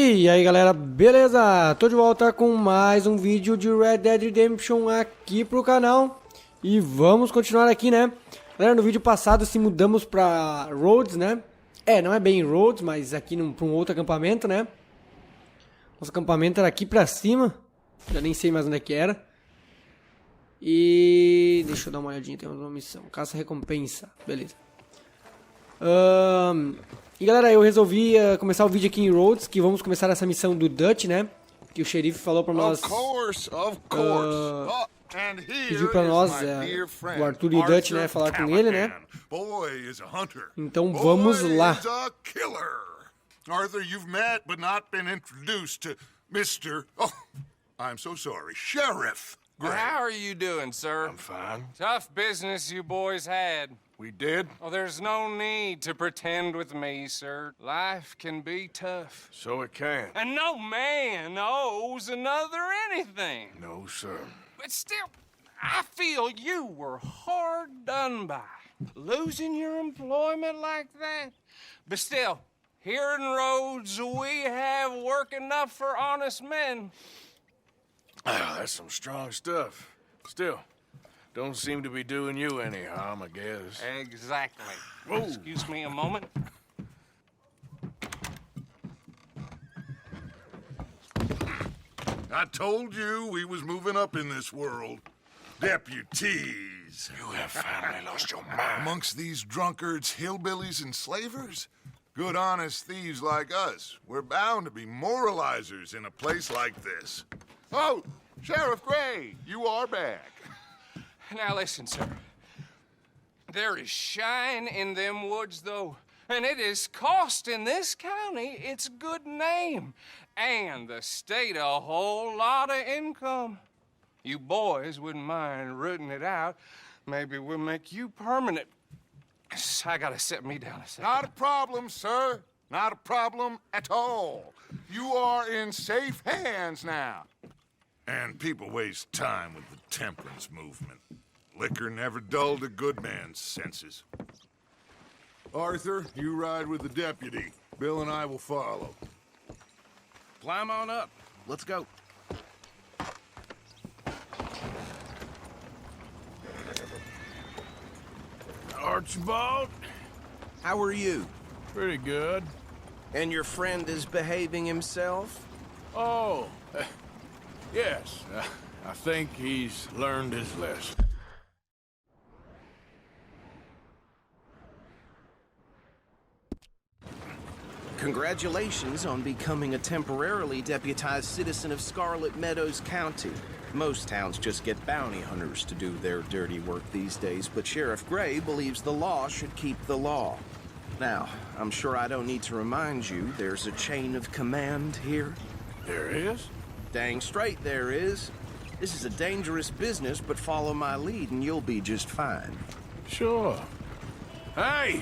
E aí galera, beleza? Tô de volta com mais um vídeo de Red Dead Redemption aqui pro canal. E vamos continuar aqui, né? Galera, no vídeo passado se mudamos pra Rhodes, né? Não é bem Rhodes, mas aqui pra um outro acampamento, né? Nosso acampamento era aqui pra cima. Já nem sei mais onde é que era. E... deixa eu dar uma olhadinha, temos uma missão. Caça-recompensa, beleza. E galera, eu resolvi começar o vídeo aqui em Rhodes, que vamos começar essa missão do Dutch, né? Que o xerife falou pra nós... pediu pra nós, o Arthur e o Dutch, né, falar com ele, né? Então vamos lá. Arthur, you've met but not been introduced to Mr. Oh, I'm so sorry, Sheriff Gray. How are you doing, sir? I'm fine. Tough business you boys had. We did? Oh, there's no need to pretend with me, sir. Life can be tough. So it can. And no man owes another anything. No, sir. But still, I feel you were hard done by. Losing your employment like that. But still, here in Rhodes, we have work enough for honest men. That's some strong stuff. Still, don't seem to be doing you any harm, I guess. Exactly. Whoa. Excuse me a moment. I told you we was moving up in this world. Deputies. You have finally lost your mind. Amongst these drunkards, hillbillies, and slavers? Good, honest thieves like us. We're bound to be moralizers in a place like this. Oh, Sheriff Gray, you are back. Now listen, sir. There is shine in them woods, though, and it is costing this county its good name, and the state a whole lot of income. You boys wouldn't mind rooting it out. Maybe we'll make you permanent. I gotta sit me down a second. Not a problem, sir. Not a problem at all. You are in safe hands now. And people waste time with the temperance movement. Liquor never dulled a good man's senses. Arthur, you ride with the deputy. Bill and I will follow. Climb on up. Let's go. Archibald? How are you? Pretty good. And your friend is behaving himself? Oh, yes. I think he's learned his lesson. Congratulations on becoming a temporarily deputized citizen of Scarlet Meadows County. Most towns just get bounty hunters to do their dirty work these days, but Sheriff Gray believes the law should keep the law. Now, I'm sure I don't need to remind you there's a chain of command here. There is? Dang straight there is. This is a dangerous business, but follow my lead and you'll be just fine. Sure. Hey!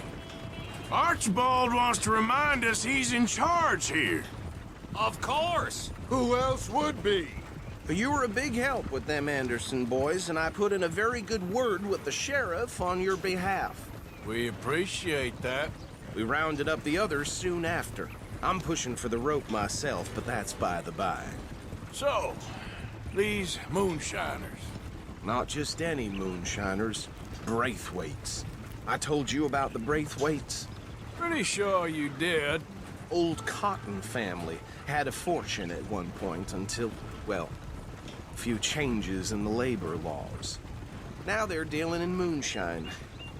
Archibald wants to remind us he's in charge here. Of course. Who else would be? You were a big help with them Anderson boys, and I put in a very good word with the sheriff on your behalf. We appreciate that. We rounded up the others soon after. I'm pushing for the rope myself, but that's by the by. So, these moonshiners. Not just any moonshiners, Braithwaites. I told you about the Braithwaites. Pretty sure you did. Old Cotton family had a fortune at one point until, well, a few changes in the labor laws. Now they're dealing in moonshine.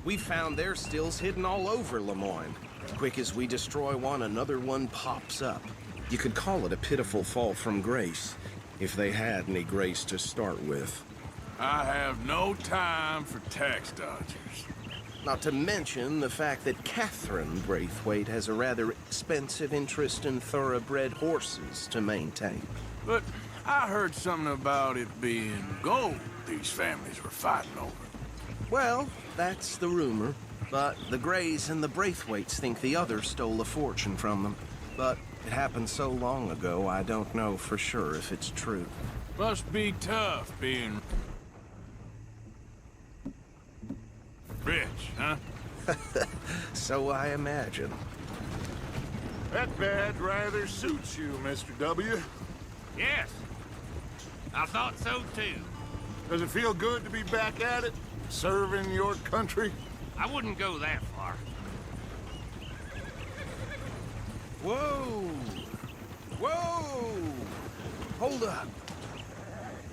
We found their stills hidden all over Lemoyne. Quick as we destroy one, another one pops up. You could call it a pitiful fall from grace, if they had any grace to start with. I have no time for tax dodgers. Not to mention the fact that Catherine Braithwaite has a rather expensive interest in thoroughbred horses to maintain. But I heard something about it being gold these families were fighting over. Well, that's the rumor. But the Grays and the Braithwaites think the others stole a fortune from them. But it happened so long ago, I don't know for sure if it's true. Must be tough being rich, huh? So I imagine. That badge rather suits you, Mr. W. Yes. I thought so too. Does it feel good to be back at it, serving your country? I wouldn't go that far. Whoa! Whoa! Hold up.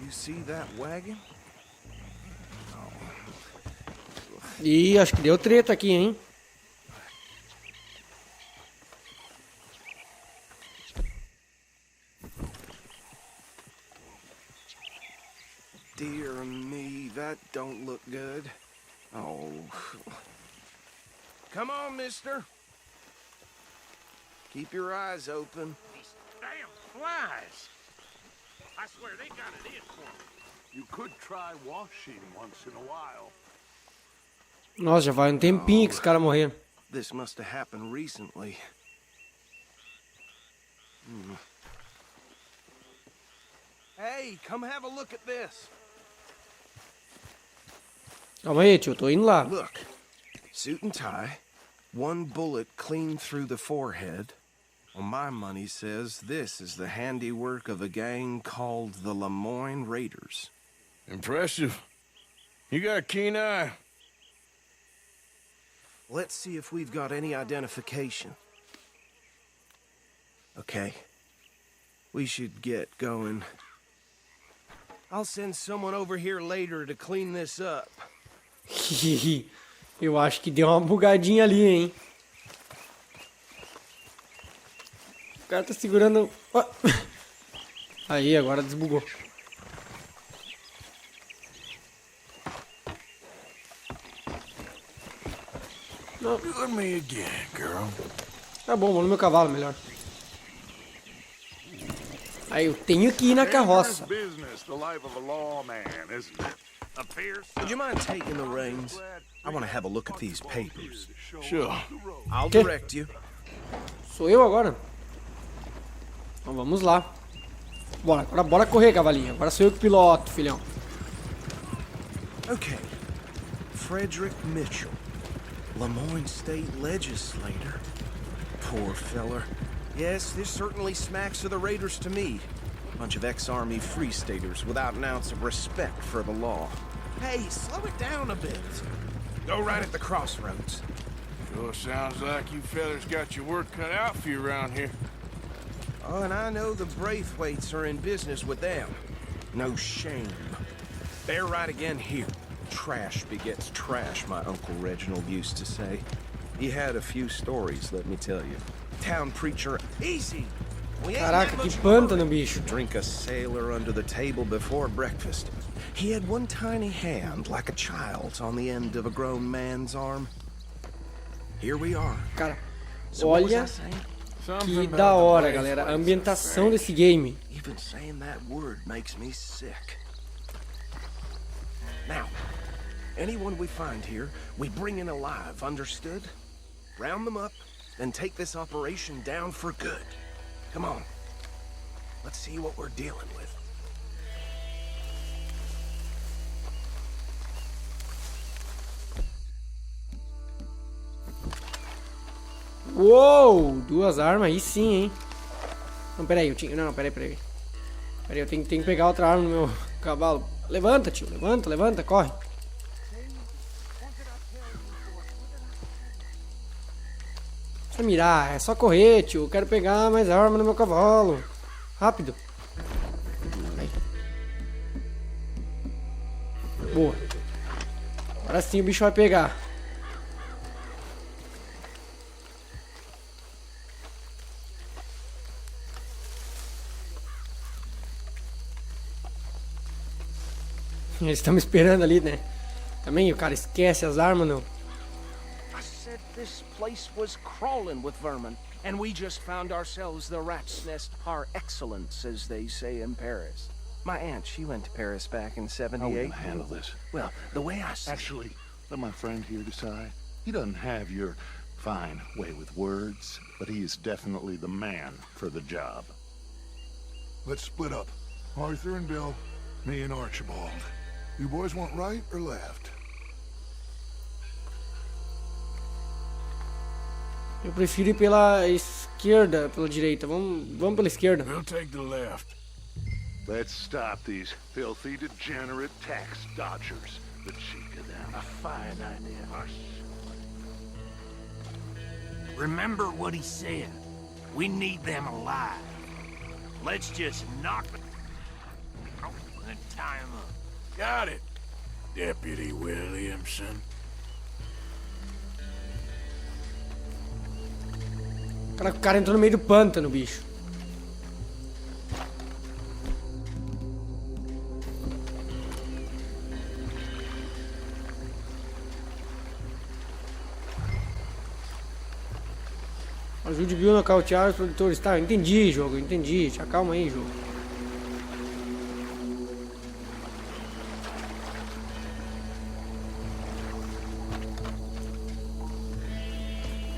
You see that wagon? Ih, acho que deu treta aqui, hein? Dear me, that don't look good. Oh. Come on, mister. Keep your eyes open. These damn flies. I swear they got it in for me. You could try washing once in a while. Nossa, já vai um tempinho que esse cara morreram. This must have happened recently. Hey, come have a look at this. Calma aí, tio, tô indo lá. Look, suit and tie, one bullet clean through the forehead. Well, my money says this is the handiwork of a gang called the Lemoyne Raiders. Impressive. You got a keen eye. Let's see if we've got any identification. Okay. We should get going. I'll send someone over here later to clean this up. Eu acho que deu uma bugadinha ali, hein? O cara tá segurando... Ó. Aí, agora desbugou. Não. Do me again, girl. Tá bom, vou no meu cavalo, melhor. Aí, eu tenho que ir na carroça. Business, the life of a lawman, isn't it? Would you mind taking the reins? I want to have a look at these papers. Sure. I'll Okay. direct you. Sou eu agora? Então vamos lá. Bora, agora bora correr, cavalinho. Agora sou eu que piloto, filhão. Okay. Frederick Mitchell, Lemoyne State Legislator. Poor feller. Yes, this certainly smacks of the Raiders to me. Bunch of ex-Army Free Staters without an ounce of respect for the law. Hey, slow it down a bit. Go right at the crossroads. Sure sounds like you fellas got your work cut out for you around here. Oh, and I know the Braithwaites are in business with them. No shame. They're right again here. Trash begets trash, my Uncle Reginald used to say. He had a few stories, let me tell you. Town preacher, easy! We ain't Caraca, that que much pântano, bicho. drink a sailor under the table before breakfast. He had one tiny hand, like a child's, on the end of a grown man's arm. Here we are. Cara, So what was I olha saying? que da hora, galera. A ambientação desse game. Even saying that word makes me sick. Now, anyone we find here, we bring in alive, understood? Round them up, then take this operation down for good. Come on. Let's see what we're dealing with. Uou! Duas armas, aí sim, hein? Não, peraí, eu tinha... Não, peraí. Peraí, eu tenho que pegar outra arma no meu cavalo. Levanta, tio. Levanta, corre. Só mirar, é só correr, tio. Eu quero pegar mais arma no meu cavalo. Rápido. Aí. Boa. Agora sim o bicho vai pegar. Eles estão me esperando ali, né? Também o cara esquece as armas, não. I said this place was crawling with vermin, and we just found ourselves the rat's nest par excellence, as they say in Paris. My aunt, she went to Paris back in How are we '78. gonna handle this? Well, the way I see Actually, let my friend here decide. He doesn't have your fine way with words, but he is definitely the man for the job. Let's split up. Arthur and Bill, me and Archibald. You boys want right or left? Eu prefiro ir pela esquerda, pela direita. Vamos pela esquerda. We'll take the left. Let's stop these filthy, degenerate tax dodgers. The cheek of them. A fine idea. Hush. Remember what he said. We need them alive. Let's just knock them out and tie them up. Got it, Deputy Williamson. O cara entrou no meio do pântano, bicho. Ajude Bill a nocautear os produtores. Tá, eu entendi, jogo, eu entendi. Te acalma aí, jogo.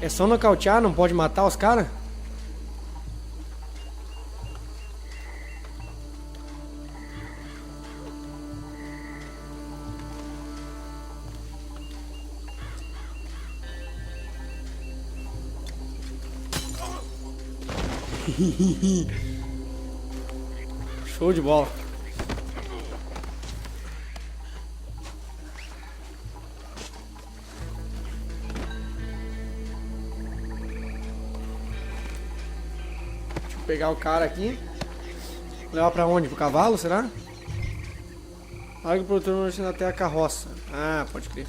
É só nocautear, não pode matar os caras? Show de bola. Deixa eu pegar o cara aqui. Levar pra onde? Pro cavalo, será? Larga o produtor até a carroça. Ah, pode crer.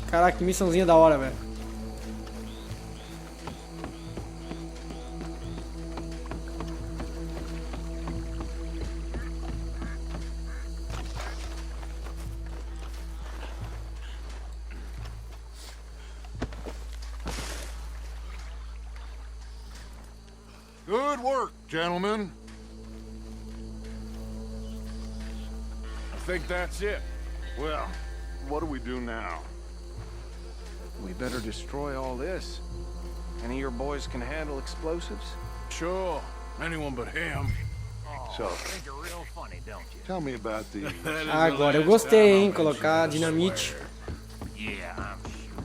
Caraca, que missãozinha da hora, velho. Good work, gentlemen. I think that's it. Well, what do we do now? We better destroy all this. Any of your boys can handle explosives? Sure, anyone but him. So, Think you're real funny, don't you? tell me about the... Agora eu gostei, hein? Colocar dinamite. Yeah, I'm sure.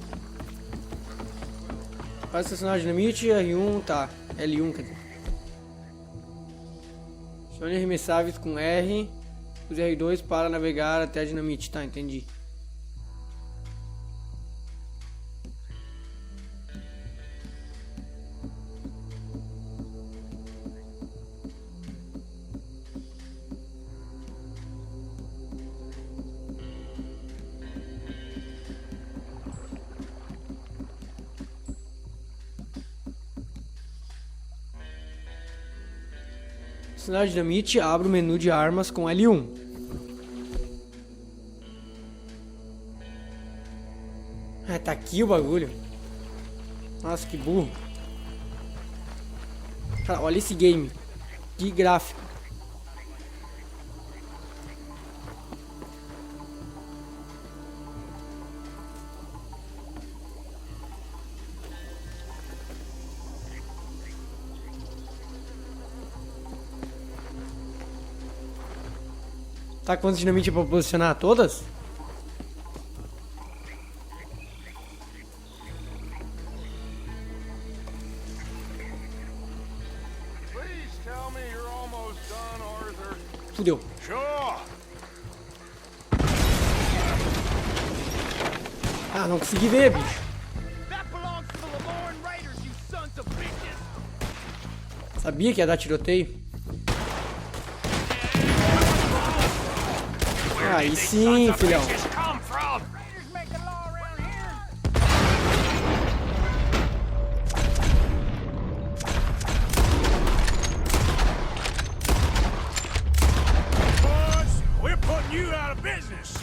Para estacionar dinamite, R1, tá. L1, quer dizer. Acione arremessáveis com R. Use R2 para navegar até a dinamite. Tá, entendi. Acionar dinamite, abre o menu de armas com L1. Ah, tá aqui o bagulho. Nossa, que burro. Cara, olha esse game. Que gráfico. Tá quantas dinamite pra posicionar? Todas? Please tell me you're almost done, Arthur. Fudeu. Sure. Ah, não consegui ver, bicho. That belongs to the Lamorne Raiders, you sons of bitches. Sabia que ia dar tiroteio. Aí sim, filhão. Come from. Boys, we're putting you out of business.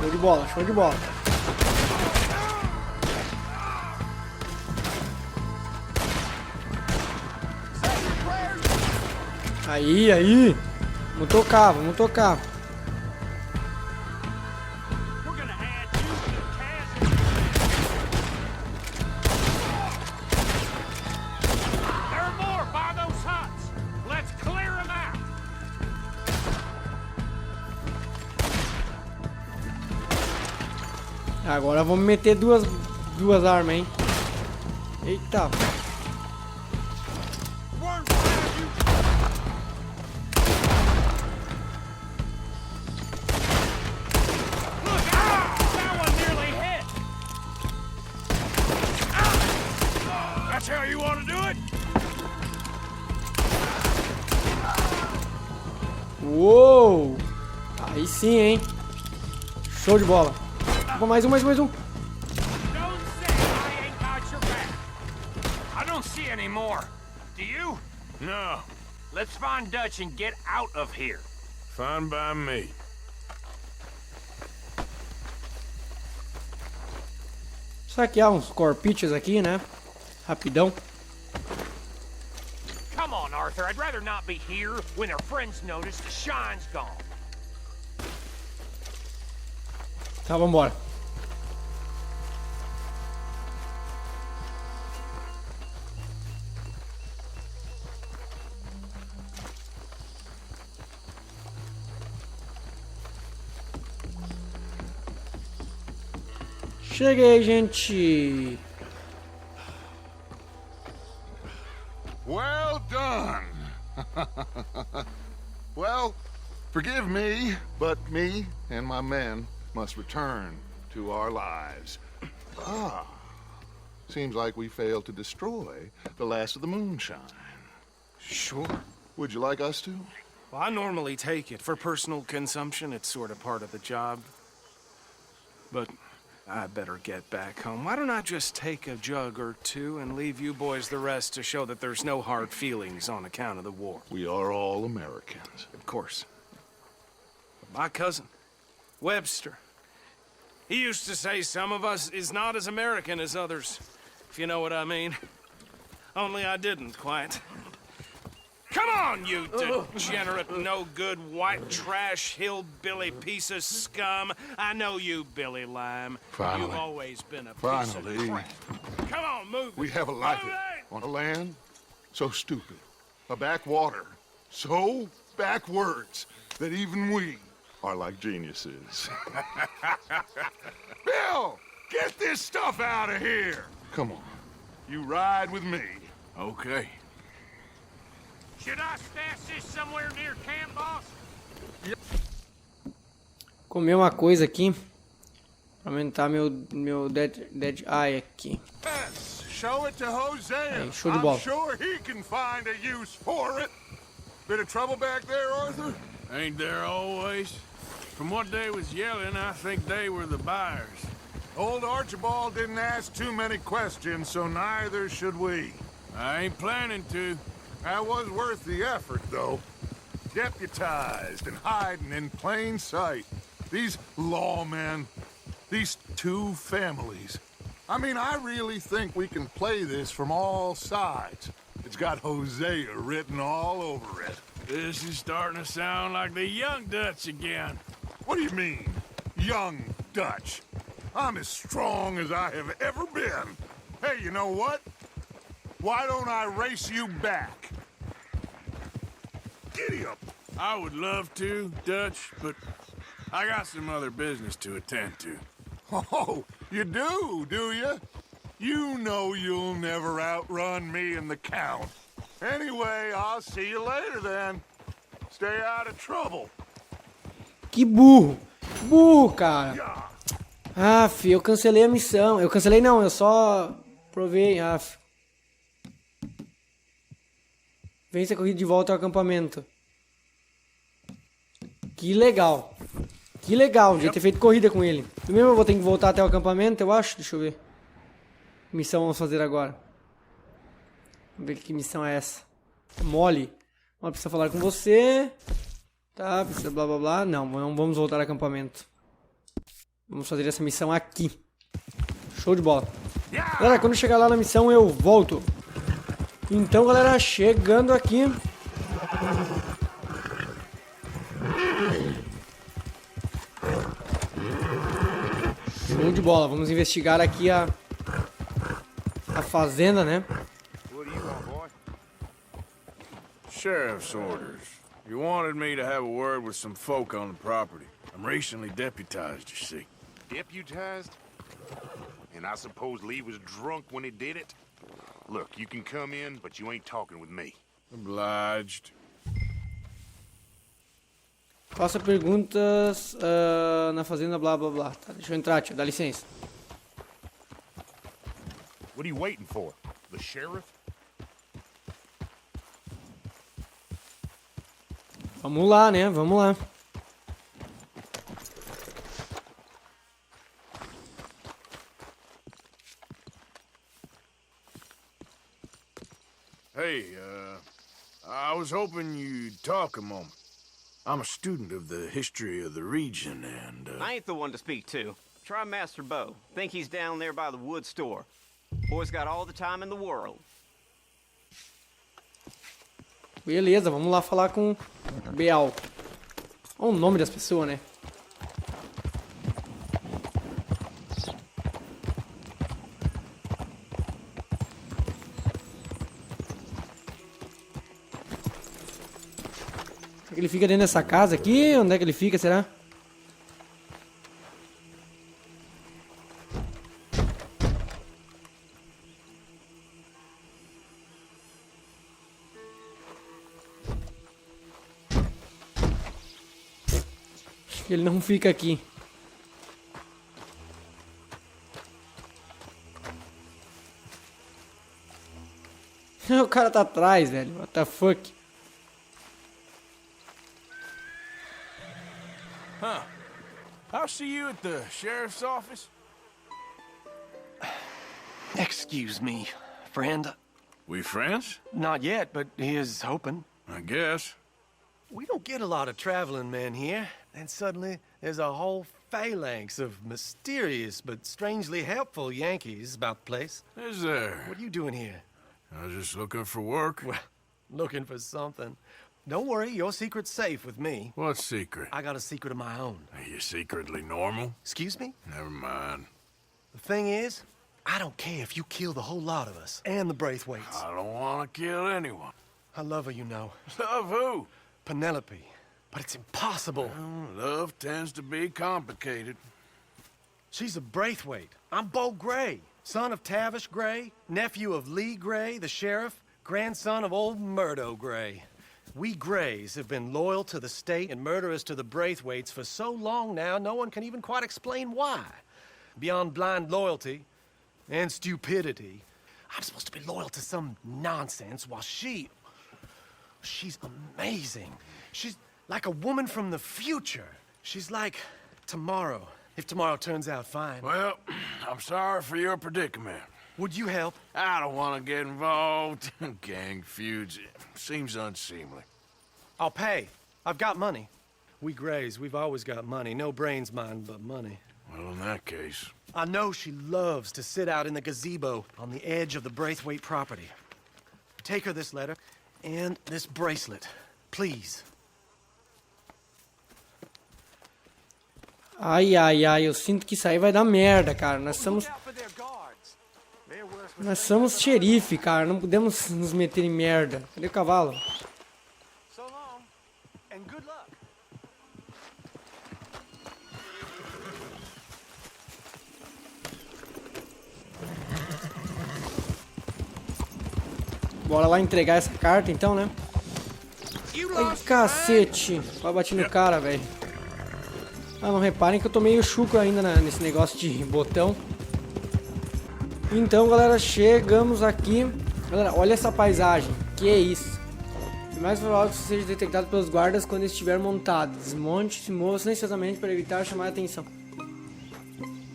Show de bola, show de bola. Aí, aí. Vamos tocar, vamos tocar. Agora vamos meter duas armas, hein? Eita. That's how you want to do it? Uou! Aí sim, hein? Show de bola. Mais um. Don't say I ain't got your back. I don't see any more. Do you? No. Let's find Dutch and get out of here. Fine by me. Saquear uns corpiches aqui, né? Rapidão. Come on, Arthur. I'd rather not be here when our friends notice the shine's gone. Tá, vambora. Cheguei, gente. Well done. Well, forgive me, but me and my men must return to our lives. Ah, seems like we failed to destroy the last of the moonshine. Sure. Would you like us to? Well, I normally take it. For personal consumption, it's sort of part of the job. But I better get back home. Why don't I just take a jug or two and leave you boys the rest to show that there's no hard feelings on account of the war? We are all Americans. Of course. But my cousin, Webster, he used to say some of us is not as American as others, if you know what I mean. Only I didn't quite. Come on, you degenerate, no-good, white trash, hillbilly piece of scum. I know you, Billy Lime. Finally. You've always been a piece Finally. of crap. Come on, move it. We have a life Move it! on a land so stupid, a backwater so backwards that even we are like geniuses. Bill, get this stuff out of here. Come on, you ride with me. Okay. Should I stash this somewhere near camp, boss? Comer uma coisa aqui pra aumentar meu dead eye aqui. Yes, show it to Hosea. Aí, show de bola. I'm sure he can find a use for it. Bit of trouble back there, Arthur? Ain't there always? From what they was yelling, I think they were the buyers. Old Archibald didn't ask too many questions, so neither should we. I ain't planning to. That was worth the effort, though. Deputized and hiding in plain sight. These lawmen, these two families. I mean, I really think we can play this from all sides. It's got Hosea written all over it. This is starting to sound like the young Dutch again. What do you mean, young Dutch? I'm as strong as I have ever been. Hey, you know what? Why don't I race you back? Giddy up. I would love to, Dutch, but I got some other business to attend to. Oh, you do you? You know you'll never outrun me and the Count. Anyway, I'll see you later then. Stay out of trouble. Que burro! Burro, cara! Aff, eu cancelei a missão. Eu cancelei não, eu só provei. Aff. Vence a corrida de volta ao acampamento. Que legal. Que legal, devia ter feito corrida com ele. Primeiro eu vou ter que voltar até o acampamento, eu acho. Deixa eu ver. Que missão vamos fazer agora? Vamos ver que missão é essa. Molly. Ela precisa falar com você. Tá, precisa blá blá blá. Não, não vamos voltar ao acampamento. Vamos fazer essa missão aqui. Show de bola. Galera, quando chegar lá na missão eu volto. Então, galera, chegando aqui. Show de bola. Vamos investigar aqui a fazenda, né? What do you want, boy? Sheriff's orders. You wanted me to have a word with some folk on the property. I'm recently deputized, you see. Deputized? And I suppose Lee was drunk when he did it? Look, you can come in, but you ain't talking with me. Obliged. Faça perguntas na fazenda, blá blá blá. Tá, deixa eu entrar, tio, dá licença. What are you waiting for? The sheriff? Vamos lá, né? Vamos lá. Hey, I was hoping you'd talk a moment. I'm a student of the history of the region, and, I ain't the one to speak to. Try Master Bo. Think he's down there by the wood store. Boy's got all the time in the world. Beleza, vamos lá falar com Beal. Olha o nome das pessoas, né? Será que ele fica dentro dessa casa aqui? Onde é que ele fica, será? Ele não fica aqui. O cara tá atrás, velho. What the fuck? huh. I'll see you at the sheriff's office. Excuse me, friend. We friends? Not yet, but he is hoping. I guess. We don't get a lot of traveling men here, and suddenly there's a whole phalanx of mysterious but strangely helpful Yankees about the place. Is there? What are you doing here? I was just looking for work. Well, looking for something. Don't worry, your secret's safe with me. What secret? I got a secret of my own. Are you secretly normal? Excuse me? Never mind. The thing is, I don't care if you kill the whole lot of us, and the Braithwaites. I don't want to kill anyone. I love her, you know. Love who? Penelope. But it's impossible. Well, love tends to be complicated. She's a Braithwaite. I'm Bo Gray, son of Tavish Gray, nephew of Lee Gray, the sheriff, grandson of old Murdo Gray. We Grays have been loyal to the state and murderous to the Braithwaites for so long now, no one can even quite explain why. Beyond blind loyalty and stupidity, I'm supposed to be loyal to some nonsense while she's amazing. She's like a woman from the future. She's like tomorrow, if tomorrow turns out fine. Well, I'm sorry for your predicament. Would you help? I don't want to get involved in gang feuds. It seems unseemly. I'll pay. I've got money. We Grays, we've always got money. No brains, mind, but money. Well, in that case... I know she loves to sit out in the gazebo on the edge of the Braithwaite property. Take her this letter and this bracelet, please. Ai, ai, ai, eu sinto que isso aí vai dar merda, cara. Nós somos xerife, cara. Não podemos nos meter em merda. Cadê o cavalo? So long, and good luck. Bora lá entregar essa carta então, né? Ai, cacete. Vai bater no cara, velho. Ah, não reparem que eu tô meio chucro ainda nesse negócio de botão. Então, galera, chegamos aqui. Galera, olha essa paisagem. Que é isso? É mais provável que seja detectado pelos guardas quando estiver montado. Desmonte, se mova silenciosamente para evitar chamar a atenção.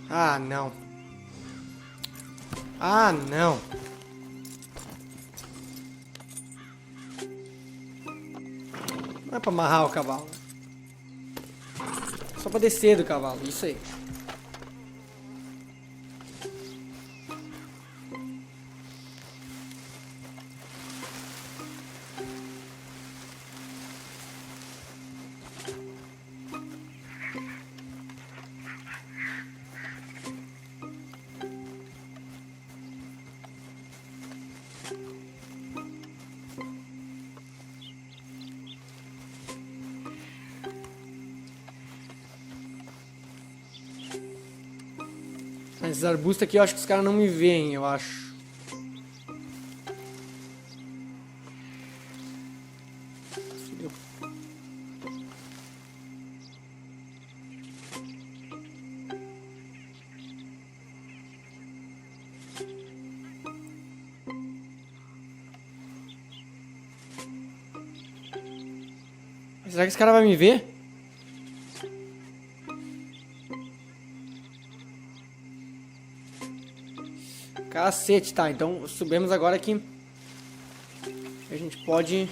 Ah, não. Ah, não. Não é pra amarrar o cavalo. Só pra descer do cavalo, isso aí. Esses arbustos aqui eu acho que os caras não me veem, eu acho. Fudeu. Será que esse cara vai me ver? Cacete, tá, então subimos agora aqui. A gente pode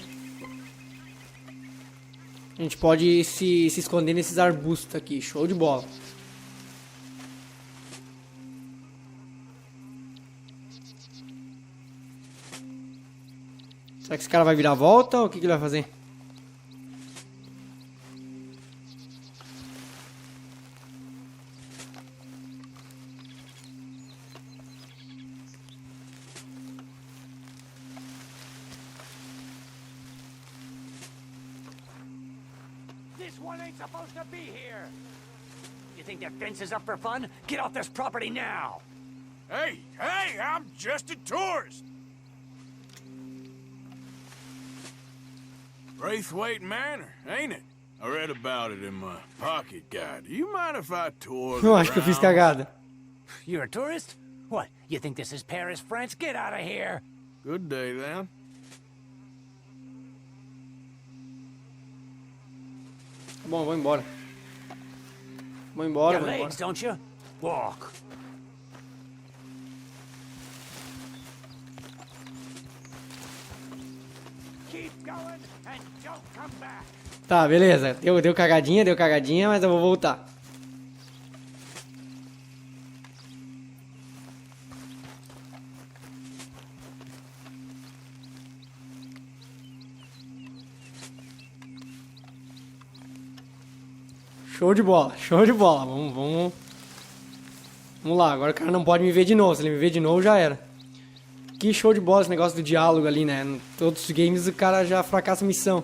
se esconder nesses arbustos aqui, show de bola. Será que esse cara vai virar a volta ou o que ele vai fazer? This one ain't supposed to be here. You think that fence is up for fun? Get off this property now. Hey, I'm just a tourist. Braithwaite Manor, ain't it? I read about it in my pocket guide. Do you mind if I tour Eu acho que eu fiz cagada. You're a tourist? What, you think this is Paris, France? Get out of here. Good day, then. Bom, vou embora. Vou embora, You vou legs, embora. don't you? Walk. Keep going and don't come back. Tá, beleza. Deu cagadinha, mas eu vou voltar. Show de bola, show de bola. Vamos lá, agora o cara não pode me ver de novo. Se ele me ver de novo, já era. Que show de bola esse negócio do diálogo ali, né? Em todos os games o cara já fracassa a missão.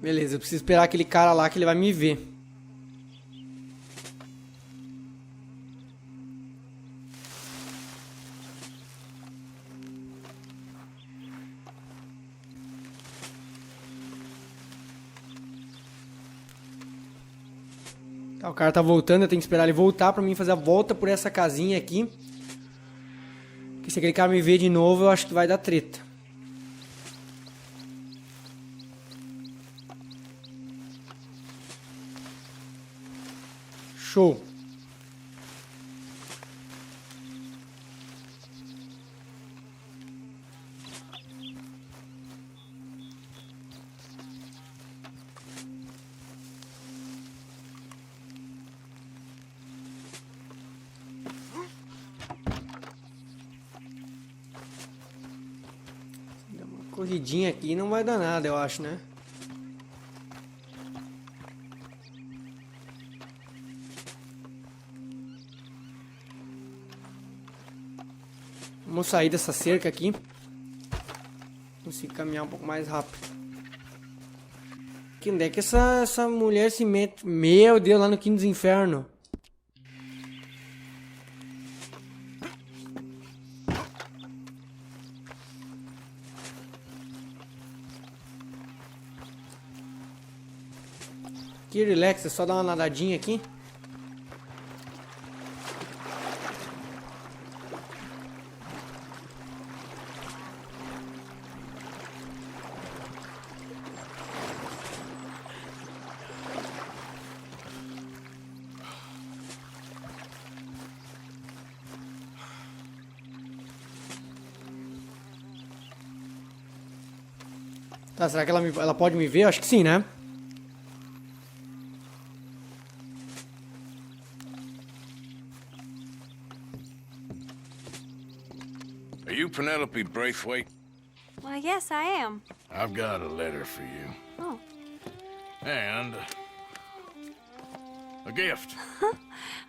Beleza, eu preciso esperar aquele cara lá que ele vai me ver. Tá, o cara tá voltando, eu tenho que esperar ele voltar pra mim fazer a volta por essa casinha aqui. Porque se aquele cara me ver de novo, eu acho que vai dar treta. Show. Dá uma corridinha aqui não vai dar nada, eu acho, né? Vamos sair dessa cerca aqui. Consigo caminhar um pouco mais rápido. Onde é que essa mulher se mete? Meu Deus, lá no quinto dos infernos. Que relax, é só dar uma nadadinha aqui. Tá, será que ela pode me ver? Acho que sim, né? Are you Penelope Braithwaite? Well, yes, I am. I've got a letter for you. Oh. And a gift.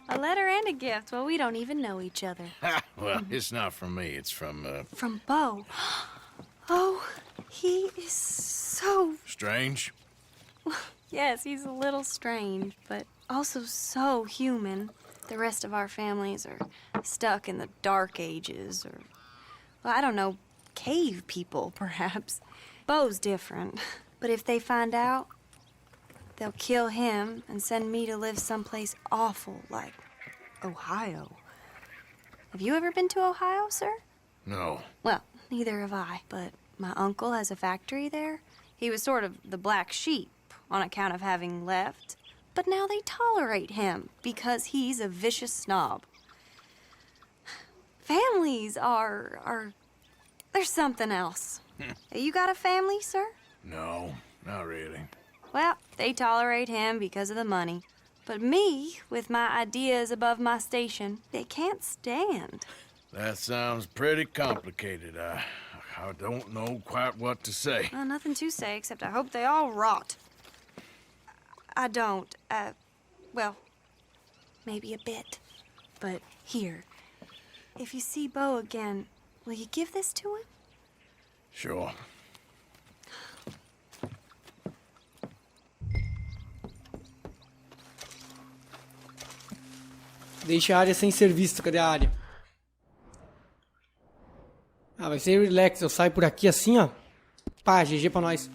A letter and a gift. Well, we don't even know each other. Well, it's not from me. It's from, From Bo. Oh, he is so... Strange? Yes, he's a little strange, but also so human. The rest of our families are stuck in the dark ages, or... Well, I don't know, cave people, perhaps. Bo's different. But if they find out, they'll kill him and send me to live someplace awful, like Ohio. Have you ever been to Ohio, sir? No. Well, neither have I, but my uncle has a factory there. He was sort of the black sheep on account of having left, but now they tolerate him because he's a vicious snob. Families are there's something else. You got a family, sir? No, not really. Well, they tolerate him because of the money. But me, with my ideas above my station, they can't stand. That sounds pretty complicated. I don't know quite what to say. Well, nothing to say, except I hope they all rot. I don't, well, maybe a bit. But here, if you see Bo again, will you give this to him? Sure. Deixa a área sem ser vista. Cadê a área? Ah, vai ser relax. Eu saio por aqui assim, ó. Pá, GG pra nós.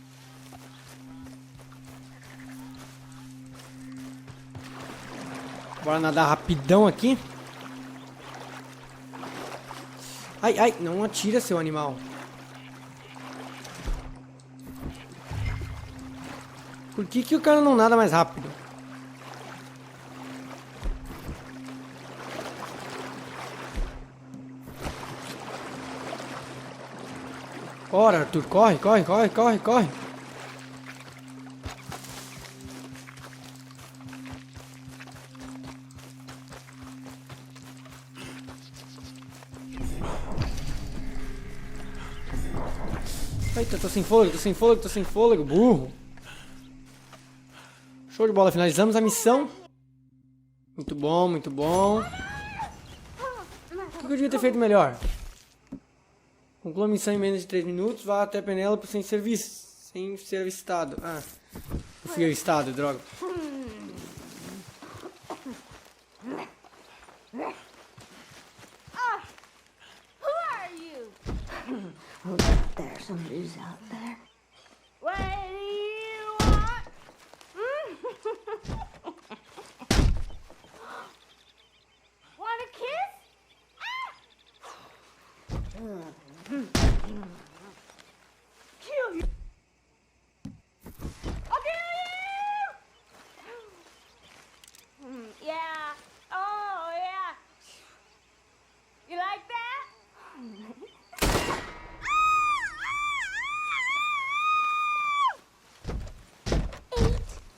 Bora nadar rapidão aqui. Ai, ai, não atira, seu animal. Por que o cara não nada mais rápido? Bora, Arthur, corre, corre, corre, corre, corre. Eita, tô sem fôlego, tô sem fôlego, tô sem fôlego, burro. Show de bola, finalizamos a missão. Muito bom, muito bom. O que eu devia ter feito melhor? Conclua a missão em menos de 3 minutos. Vá até Penélope sem ser avistado. Ah, eu fui avistado, droga. Who are you? Oh, there's somebody's out there. What do you want? Want a kiss? Kill you! I'll kill you! Yeah. Oh, yeah. You like that?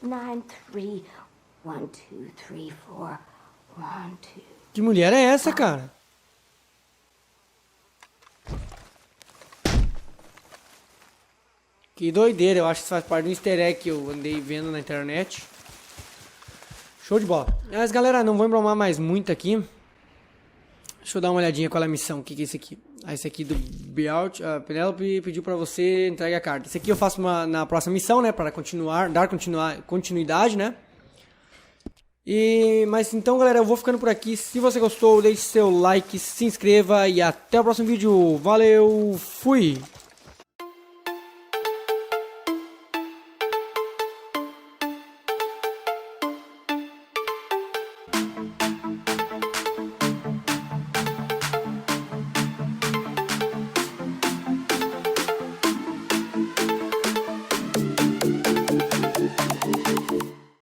9, 3, 1, 2, 3, 4, 1, 2. Que mulher é essa, cara? Que doideira, eu acho que isso faz parte do easter egg que eu andei vendo na internet. Show de bola. Mas galera, não vou embromar mais muito aqui. Deixa eu dar uma olhadinha qual é a missão. O que é esse aqui? Ah, esse aqui do Beout. A Penelope pediu pra você entregar a carta. Esse aqui eu faço na próxima missão, né? Para dar continuidade, né? Mas então, galera, eu vou ficando por aqui. Se você gostou, deixe seu like, se inscreva e até o próximo vídeo. Valeu, fui!